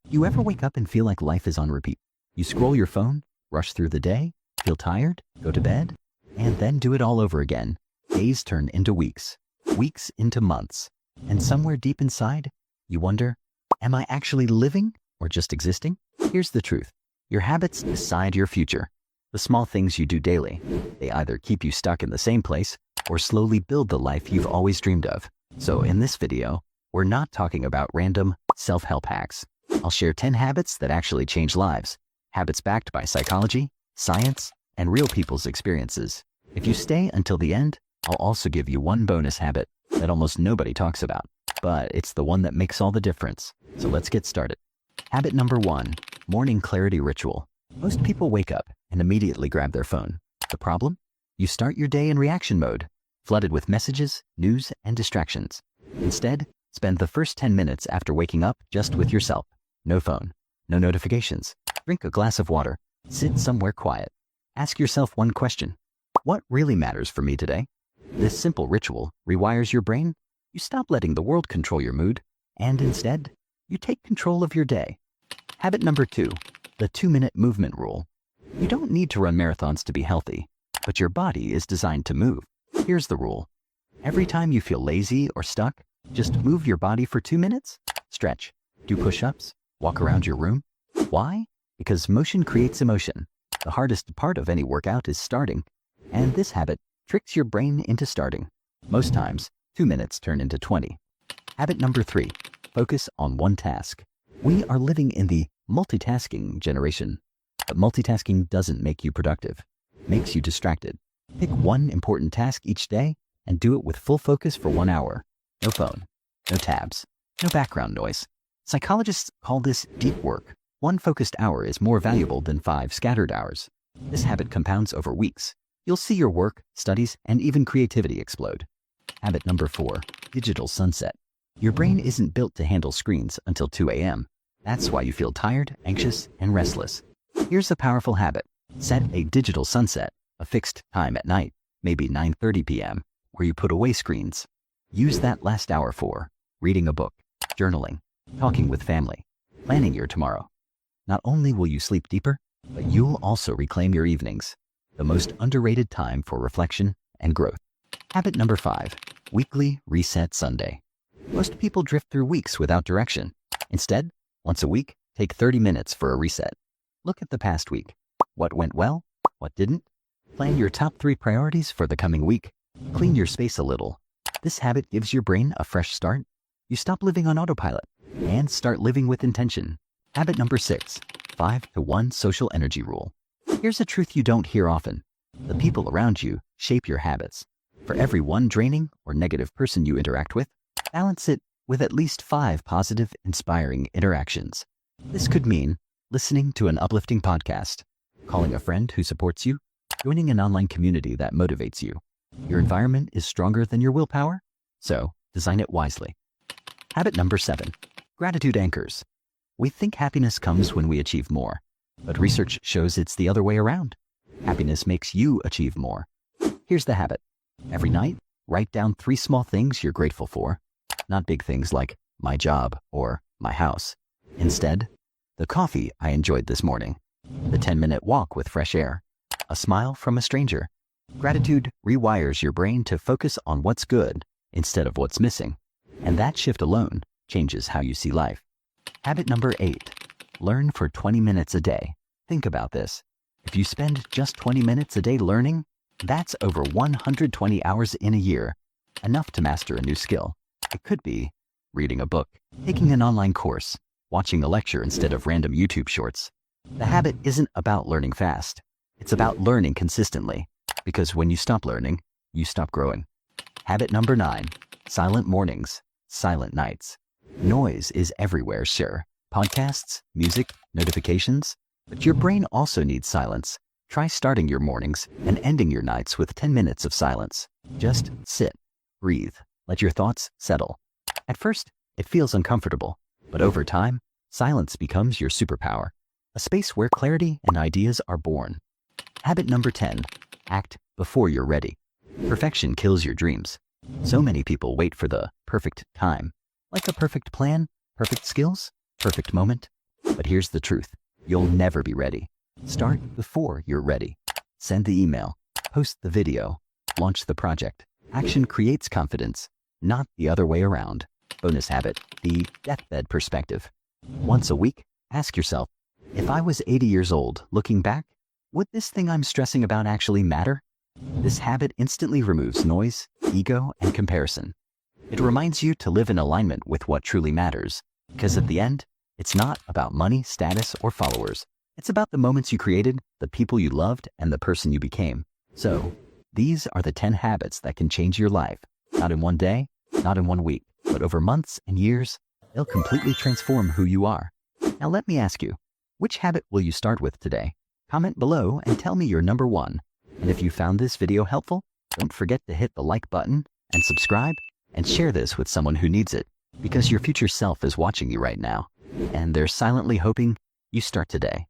You ever wake up and feel like life is on repeat? You scroll your phone, rush through the day, feel tired, go to bed, and then do it all over again. Days turn into weeks, weeks into months, and somewhere deep inside, you wonder, am I actually living or just existing? Here's the truth. Your habits decide your future. The small things you do daily, they either keep you stuck in the same place or slowly build the life you've always dreamed of. So in this video, we're not talking about random self-help hacks. I'll share 10 habits that actually change lives, habits backed by psychology, science, and real people's experiences. If you stay until the end, I'll also give you one bonus habit that almost nobody talks about, but it's the one that makes all the difference. So let's get started. Habit number 1, morning clarity ritual. Most people wake up and immediately grab their phone. The problem? You start your day in reaction mode, flooded with messages, news, and distractions. Instead, spend the first 10 minutes after waking up just with yourself. No phone, no notifications. Drink a glass of water. Sit somewhere quiet. Ask yourself one question. What really matters for me today? This simple ritual rewires your brain. You stop letting the world control your mood, and instead, you take control of your day. Habit number 2, the 2-minute movement rule. You don't need to run marathons to be healthy, but your body is designed to move. Here's the rule. Every time you feel lazy or stuck, just move your body for 2 minutes. Stretch, do push-ups, walk around your room. Why? Because motion creates emotion. The hardest part of any workout is starting, and this habit tricks your brain into starting. Most times, 2 minutes turn into 20. Habit number 3, focus on one task. We are living in the multitasking generation, but multitasking doesn't make you productive. It makes you distracted. Pick one important task each day and do it with full focus for 1 hour. No phone, no tabs, no background noise. Psychologists call this deep work. 1 focused hour is more valuable than 5 scattered hours. This habit compounds over weeks. You'll see your work, studies, and even creativity explode. Habit number 4, digital sunset. Your brain isn't built to handle screens until 2 a.m. That's why you feel tired, anxious, and restless. Here's a powerful habit. Set a digital sunset, a fixed time at night, maybe 9:30 p.m., where you put away screens. Use that last hour for reading a book, journaling, talking with family, planning your tomorrow. Not only will you sleep deeper, but you'll also reclaim your evenings, the most underrated time for reflection and growth. Habit number 5, weekly reset Sunday. Most people drift through weeks without direction. Instead, once a week, take 30 minutes for a reset. Look at the past week. What went well? What didn't? Plan your top 3 priorities for the coming week. Clean your space a little. This habit gives your brain a fresh start. You stop living on autopilot and start living with intention. Habit number 6, 5-to-1 social energy rule. Here's a truth you don't hear often. The people around you shape your habits. For every 1 draining or negative person you interact with, balance it with at least 5 positive, inspiring interactions. This could mean listening to an uplifting podcast, calling a friend who supports you, joining an online community that motivates you. Your environment is stronger than your willpower, so design it wisely. Habit number 7, gratitude anchors. We think happiness comes when we achieve more, but research shows it's the other way around. Happiness makes you achieve more. Here's the habit. Every night, write down 3 small things you're grateful for. Not big things like my job or my house. Instead, the coffee I enjoyed this morning, the 10-minute walk with fresh air, a smile from a stranger. Gratitude rewires your brain to focus on what's good instead of what's missing, and that shift alone changes how you see life. Habit number 8, learn for 20 minutes a day. Think about this. If you spend just 20 minutes a day learning, that's over 120 hours in a year, enough to master a new skill. It could be reading a book, taking an online course, watching a lecture instead of random YouTube shorts. The habit isn't about learning fast. It's about learning consistently, because when you stop learning, you stop growing. Habit number 9, silent mornings, silent nights. Noise is everywhere, sure. Podcasts, music, notifications, but your brain also needs silence. Try starting your mornings and ending your nights with 10 minutes of silence. Just sit, breathe, let your thoughts settle. At first, it feels uncomfortable, but over time, silence becomes your superpower, a space where clarity and ideas are born. Habit number 10, act before you're ready. Perfection kills your dreams. So many people wait for the perfect time, like a perfect plan, perfect skills, perfect moment. But here's the truth. You'll never be ready. Start before you're ready. Send the email, post the video, launch the project. Action creates confidence, not the other way around. Bonus habit, the deathbed perspective. Once a week, ask yourself, if I was 80 years old, looking back, would this thing I'm stressing about actually matter? This habit instantly removes noise, ego, and comparison. It reminds you to live in alignment with what truly matters, because at the end, it's not about money, status, or followers. It's about the moments you created, the people you loved, and the person you became. So, these are the 10 habits that can change your life. Not in one day, not in one week, but over months and years, they'll completely transform who you are. Now let me ask you, which habit will you start with today? Comment below and tell me your number one. And if you found this video helpful, don't forget to hit the like button and subscribe and share this with someone who needs it, because your future self is watching you right now, and they're silently hoping you start today.